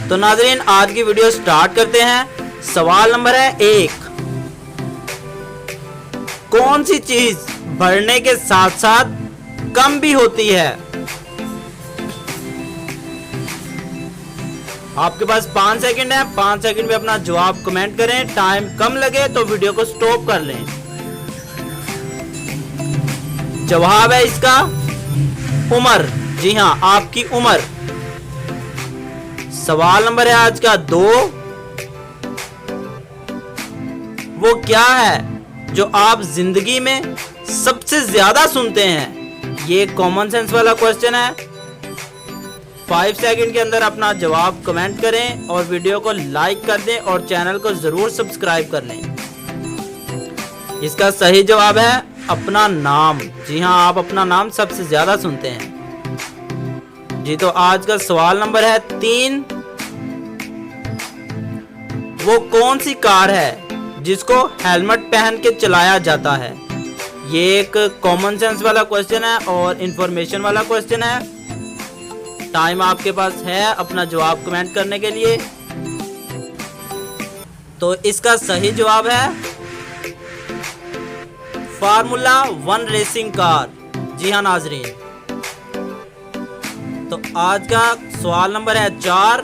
तो नाज़रीन आज की वीडियो स्टार्ट करते हैं। सवाल नंबर है 1। कौन सी चीज बढ़ने के साथ साथ कम भी होती है? आपके पास 5 सेकंड है। 5 सेकंड में अपना जवाब कमेंट करें। टाइम कम लगे तो वीडियो को स्टॉप कर लें। जवाब है इसका उम्र। जी हाँ, आपकी उम्र। सवाल नंबर है आज का 2। वो क्या है जो आप जिंदगी में सबसे ज्यादा सुनते हैं? ये कॉमन सेंस वाला क्वेश्चन है। 5 सेकंड के अंदर अपना जवाब कमेंट करें और वीडियो को लाइक कर दें और चैनल को जरूर सब्सक्राइब कर लें। इसका सही जवाब है अपना नाम। जी हाँ, आप अपना नाम सबसे ज्यादा सुनते हैं। जी तो आज का सवाल नंबर है 3। वो कौन सी कार है जिसको हेलमेट पहन के चलाया जाता है? ये एक कॉमन सेंस वाला क्वेश्चन है और इंफॉर्मेशन वाला क्वेश्चन है। टाइम आपके पास है अपना जवाब कमेंट करने के लिए। तो इसका सही जवाब है फार्मूला 1 रेसिंग कार। जी हाँ नाजरीन। तो आज का सवाल नंबर है 4।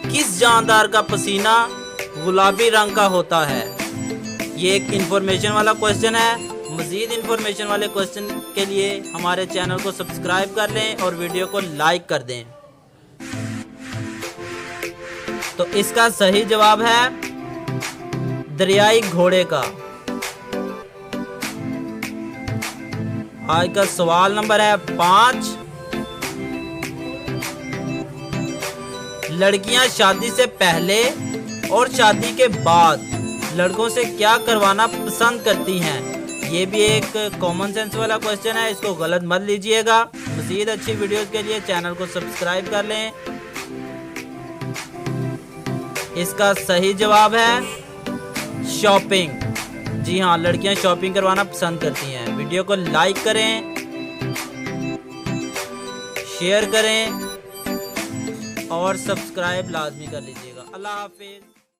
किस जानदार का पसीना गुलाबी रंग का होता है? ये एक इंफॉर्मेशन वाला क्वेश्चन है। मजीद इंफॉर्मेशन वाले क्वेश्चन के लिए हमारे चैनल को सब्सक्राइब कर लें और वीडियो को लाइक कर दें। तो इसका सही जवाब है दरियाई घोड़े का। आज का सवाल नंबर है 5। लड़कियां शादी से पहले और शादी के बाद लड़कों से क्या करवाना पसंद करती हैं? ये भी एक कॉमन सेंस वाला क्वेश्चन है। इसको गलत मत लीजिएगा। मज़ीद अच्छी वीडियोस के लिए चैनल को सब्सक्राइब कर लें। इसका सही जवाब है शॉपिंग। जी हाँ, लड़कियां शॉपिंग करवाना पसंद करती हैं। वीडियो को लाइक करें, शेयर करें और सब्सक्राइब लाजमी कर लीजिएगा। अल्लाह हाफिज।